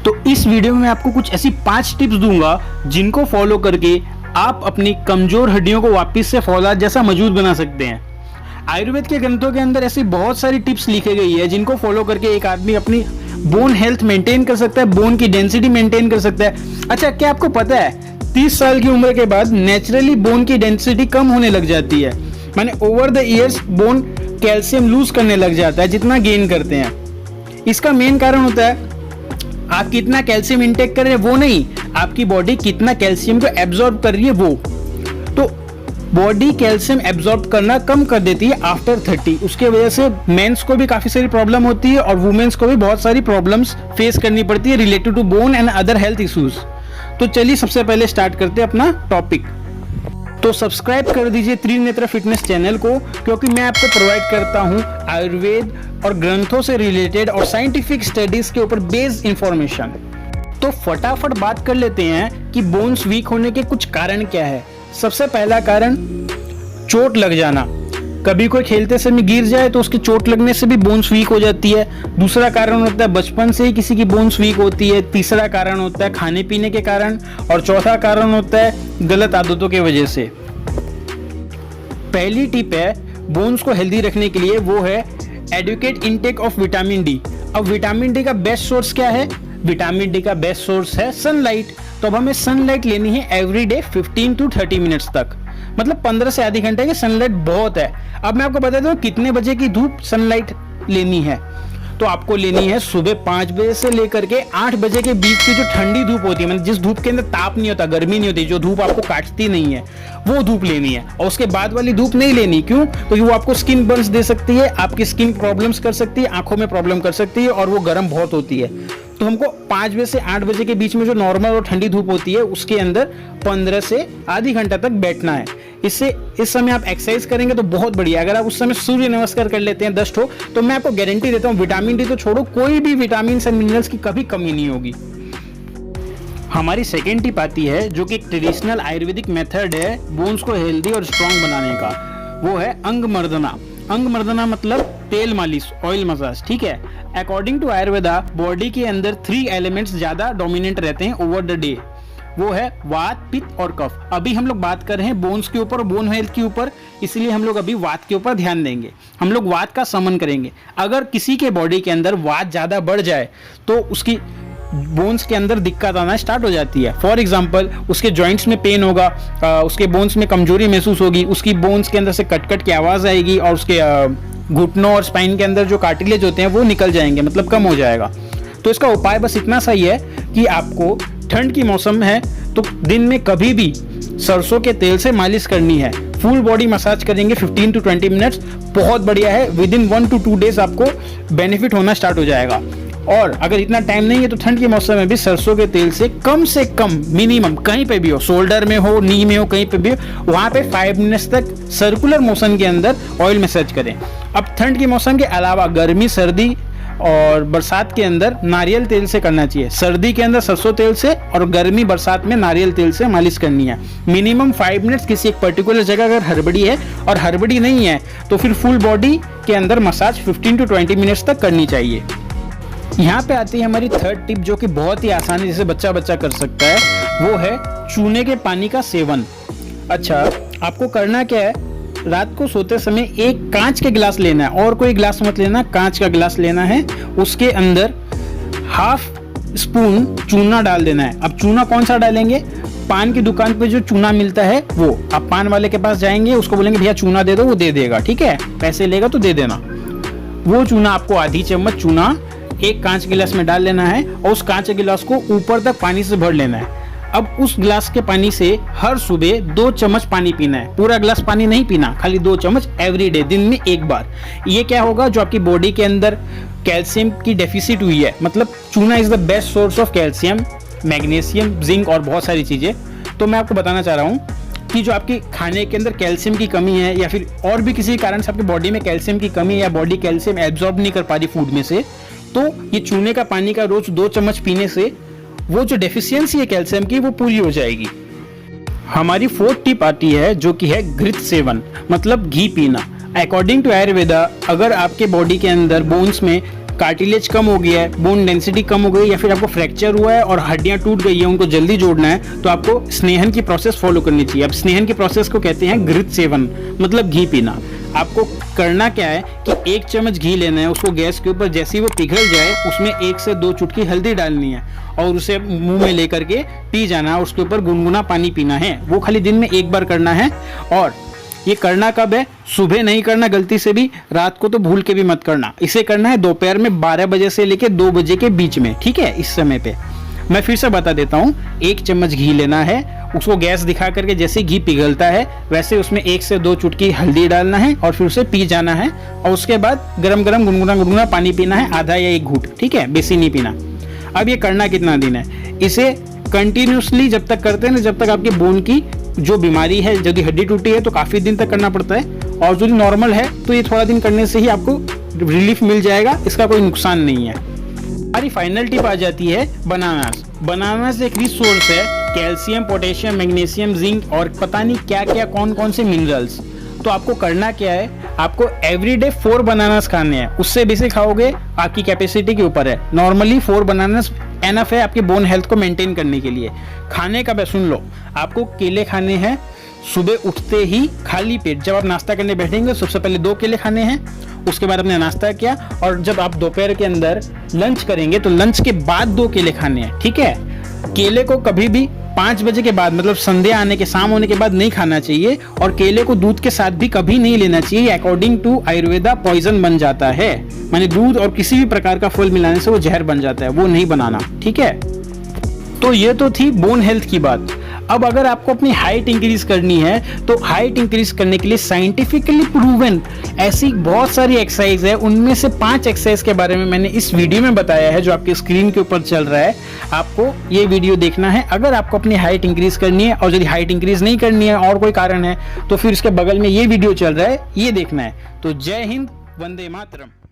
तो इस वीडियो में मैं आपको कुछ ऐसी 5 टिप्स दूंगा जिनको फॉलो करके आप अपनी कमजोर हड्डियों को वापस से फौलाद जैसा मजबूत बना सकते हैं। आयुर्वेद के ग्रंथों के अंदर ऐसी बहुत सारी टिप्स लिखी गई है जिनको फॉलो करके एक आदमी अपनी बोन हेल्थ मेंटेन कर सकता है, बोन की डेंसिटी मेंटेन कर सकता है। अच्छा, क्या आपको पता है 30 साल की उम्र के बाद नेचुरली बोन की डेंसिटी कम होने लग जाती है, माने over the years bone calcium lose करने लग जाता है जितना गेन करते हैं। इसका मेन कारण होता है आप कितना कैल्शियम इंटेक कर रहे हैं वो नहीं, आपकी बॉडी कितना कैल्शियम को एब्जॉर्ब कर रही है वो। तो बॉडी कैल्शियम एब्जॉर्ब करना कम कर देती है आफ्टर 30। उसके वजह से मेंस को भी काफी सारी प्रॉब्लम होती है और वुमेन्स को भी बहुत सारी प्रॉब्लम्स फेस करनी पड़ती है related to bone and other health issues. तो चलिए सबसे पहले स्टार्ट करते हैं अपना टॉपिक। तो सब्सक्राइब कर दीजिए त्रिनेत्र फिटनेस चैनल को, क्योंकि मैं आपको प्रोवाइड करता हूं आयुर्वेद और ग्रंथों से रिलेटेड और साइंटिफिक स्टडीज के ऊपर बेस्ड इंफॉर्मेशन। तो फटाफट बात कर लेते हैं कि बोन्स वीक होने के कुछ कारण क्या है। सबसे पहला कारण चोट लग जाना। कभी कोई खेलते समय गिर जाए तो उसकी चोट लगने से भी बोन्स वीक हो जाती है। दूसरा कारण होता है बचपन से ही किसी की बोन्स वीक होती है। तीसरा कारण होता है खाने पीने के कारण और चौथा कारण होता है गलत आदतों की वजह से। पहली टिप है बोन्स को हेल्दी रखने के लिए, वो है adequate intake of vitamin D. अब विटामिन डी का बेस्ट सोर्स क्या है? विटामिन डी का बेस्ट सोर्स है सनलाइट। तो अब हमें सनलाइट लेनी है एवरीडे 15 to 30 मिनट्स तक, मतलब 15 से आधे घंटे की सनलाइट बहुत है। अब मैं आपको बता दूं कितने बजे की धूप सनलाइट लेनी है। तो आपको लेनी है सुबह 5 बजे से लेकर के 8 बजे के बीच की जो ठंडी धूप होती है, मतलब जिस धूप के अंदर ताप नहीं होता, गर्मी नहीं होती, जो धूप आपको काटती नहीं है, वो धूप लेनी है। और उसके बाद वाली धूप नहीं लेनी। क्यों? क्योंकि वो आपको स्किन बर्न्स दे सकती है, आपकी स्किन प्रॉब्लम्स कर सकती है, आंखों में प्रॉब्लम कर सकती है और वो गर्म बहुत होती है। तो हमको 5 बजे से 8 बजे के बीच में जो नॉर्मल और ठंडी धूप होती है उसके अंदर 15 से आधी घंटा तक बैठना है। इससे इस समय आप एक्सरसाइज करेंगे तो बहुत बढ़िया। अगर आप उस समय सूर्य नमस्कार कर लेते हैं 10 ठो, तो मैं आपको गारंटी देता हूँ विटामिन डी तो छोड़ो, कोई भी विटामिन एंड मिनरल्स की कभी कमी नहीं होगी। हमारी सेकेंड टिप आती है जो कि एक ट्रेडिशनल आयुर्वेदिक मेथड है बोन्स को हेल्दी और स्ट्रॉन्ग बनाने का, वो है अंग मर्दना। अंग मर्दना मतलब तेल मालिश, ऑयल मसाज, ठीक है। अकॉर्डिंग टू आयुर्वेदा बॉडी के अंदर 3 एलिमेंट्स ज्यादा डोमिनेंट रहते हैं ओवर द डे, वो है वात, पित्त और कफ। अभी हम लोग बात कर रहे हैं बोन्स के ऊपर, बोन हेल्थ के ऊपर, इसलिए हम लोग अभी वात के ऊपर ध्यान देंगे। हम लोग वात का समन करेंगे। अगर किसी के बॉडी के अंदर वात ज्यादा बढ़ जाए तो उसकी बोन्स के अंदर दिक्कत आना स्टार्ट हो जाती है। फॉर एग्जाम्पल उसके जॉइंट्स में पेन होगा, उसके बोन्स में कमजोरी महसूस होगी, उसकी बोन्स के अंदर से कट कट की आवाज आएगी और उसके घुटनों और स्पाइन के अंदर जो कार्टिलेज होते हैं वो निकल जाएंगे, मतलब कम हो जाएगा। तो इसका उपाय बस इतना सा ही है कि आपको ठंड की मौसम है तो दिन में कभी भी सरसों के तेल से मालिश करनी है। फुल बॉडी मसाज करेंगे 15 to 20 मिनट्स, बहुत बढ़िया है। विद इन 1 to 2 डेज आपको बेनिफिट होना स्टार्ट हो जाएगा। और अगर इतना टाइम नहीं है तो ठंड के मौसम में भी सरसों के तेल से कम मिनिमम कहीं पे भी हो, शोल्डर में हो, नी में हो, कहीं पे भी हो, वहां पे 5 मिनट्स तक सर्कुलर मोशन के अंदर ऑयल मसाज करें। अब ठंड के मौसम के अलावा गर्मी, सर्दी और बरसात के अंदर नारियल तेल से करना चाहिए। सर्दी के अंदर सरसों तेल से और गर्मी बरसात में नारियल तेल से मालिश करनी है। मिनिमम 5 मिनट्स किसी एक पर्टिकुलर जगह। अगर हड़बड़ी है और हड़बड़ी नहीं है तो फिर फुल बॉडी के अंदर मसाज 15 to 20 मिनट्स तक करनी चाहिए। यहाँ पे आती है हमारी थर्ड टिप जो कि बहुत ही आसानी से बच्चा कर सकता है, वो है चूने के पानी का सेवन। अच्छा, आपको करना क्या है, रात को सोते समय एक कांच के गिलास लेना है, और कोई गिलास मत लेना, कांच का गिलास लेना है। उसके अंदर ½ स्पून चूना डाल देना है। अब चूना कौन सा डालेंगे? पान की दुकान पे जो चूना मिलता है वो। आप पान वाले के पास जाएंगे, उसको बोलेंगे भैया चूना दे दो, वो दे देगा, ठीक है, पैसे लेगा तो दे देना। वो चूना आपको आधी चम्मच चूना एक कांच गिलास में डाल लेना है और उस कांच गिलास को ऊपर तक पानी से भर लेना है। अब उस गिलास के पानी से हर सुबह 2 चम्मच पानी पीना है। पूरा गिलास पानी नहीं पीना, खाली 2 चम्मच एवरीडे, दिन में एक बार। ये क्या होगा, जो आपकी बॉडी के अंदर कैल्शियम की डेफिसिट हुई है, मतलब चूना is the best source of calcium, magnesium, zinc और बहुत सारी चीजें। तो मैं आपको बताना चाह रहा हूँ कि जो आपकी खाने के अंदर कैल्शियम की कमी है या फिर और भी किसी कारण से आपकी बॉडी में कैल्शियम की कमी है या बॉडी कैल्शियम एब्जॉर्ब नहीं कर पा रही फूड में से, तो ये चूने का पानी का रोज 2 चम्मच पीने से वो जो डेफिशिएंसी है कैल्शियम की वो पूरी हो जाएगी। हमारी 4th टिप आती है जो कि है घृत सेवन, मतलब घी पीना। अकॉर्डिंग टू आयुर्वेदा अगर आपके बॉडी के अंदर बोन्स में कार्टिलेज कम हो गया है, बोन डेंसिटी कम हो गई, या फिर आपको फ्रैक्चर हुआ है और हड्डियां टूट गई है, उनको जल्दी जोड़ना है, तो आपको स्नेहन की प्रोसेस फॉलो करनी चाहिए। अब स्नेहन की प्रोसेस को कहते हैं घृत सेवन, मतलब घी पीना। आपको करना क्या है कि 1 चम्मच घी लेना है, उसको गैस के ऊपर जैसे ही वो पिघल जाए उसमें 1 से 2 चुटकी हल्दी डालनी है और उसे मुंह में लेकर के पी जाना है। उसके ऊपर गुनगुना पानी पीना है। वो खाली दिन में 1 बार करना है। और ये करना कब है? सुबह नहीं करना गलती से भी, रात को तो भूल के भी मत करना। इसे करना है दोपहर में 12 बजे से लेकर 2 बजे के बीच में, ठीक है? इस समय पे मैं फिर से बता देता हूँ। 1 चम्मच घी लेना है, उसको गैस दिखा करके जैसे घी पिघलता है वैसे उसमें 1 से 2 चुटकी हल्दी डालना है और फिर उसे पी जाना है। और उसके बाद गरम गरम गुनगुना पानी पीना है, आधा या 1 घूंट, ठीक है? बेसी नहीं पीना। अब ये करना कितना दिन है? इसे कंटिन्यूसली जब तक करते हैं ना, जब तक आपके बोन की जो बीमारी है, यदि हड्डी टूटी है तो काफ़ी दिन तक करना पड़ता है, और जो नॉर्मल है तो ये थोड़ा दिन करने से ही आपको रिलीफ मिल जाएगा, इसका कोई नुकसान नहीं है। हमारी फाइनल टिप आ जाती है बनानास। बनानास एक रिच सोर्स है कैल्शियम, पोटेशियम, मैग्नीशियम, जिंक और पता नहीं क्या क्या कौन कौन से मिनरल्स। तो आपको करना क्या है, आपको एवरीडे 4 बनानास खाने हैं। उससे बेसिक खाओगे आपकी कैपेसिटी के ऊपर है। नॉर्मली 4 बनानास एनफ है आपके बोन हेल्थ को मेंटेन करने के लिए। खाने का सुन लो, आपको केले खाने हैं सुबह उठते ही खाली पेट। जब आप नाश्ता करने बैठेंगे सबसे पहले 2 केले खाने हैं, उसके बाद आपने नाश्ता किया, और जब आप दोपहर के अंदर लंच करेंगे तो लंच के बाद 2 केले खाने हैं, ठीक है? केले को कभी भी 5 बजे के बाद, मतलब संध्या आने के, शाम होने के बाद नहीं खाना चाहिए, और केले को दूध के साथ भी कभी नहीं लेना चाहिए। अकॉर्डिंग टू आयुर्वेदा पॉइजन बन जाता है, माने दूध और किसी भी प्रकार का फल मिलाने से वो जहर बन जाता है, वो नहीं बनाना, ठीक है? तो ये तो थी बोन हेल्थ की बात। अब अगर आपको अपनी हाइट इंक्रीज करनी है तो हाइट इंक्रीज करने के लिए साइंटिफिकली प्रूवन ऐसी बहुत सारी एक्सरसाइज है। उनमें से 5 एक्सरसाइज के बारे में मैंने इस वीडियो में बताया है जो आपके स्क्रीन के ऊपर चल रहा है। आपको ये वीडियो देखना है अगर आपको अपनी हाइट इंक्रीज करनी है, और यदि हाइट इंक्रीज नहीं करनी है और कोई कारण है तो फिर इसके बगल में ये वीडियो चल रहा है, ये देखना है। तो जय हिंद, वंदे मातरम।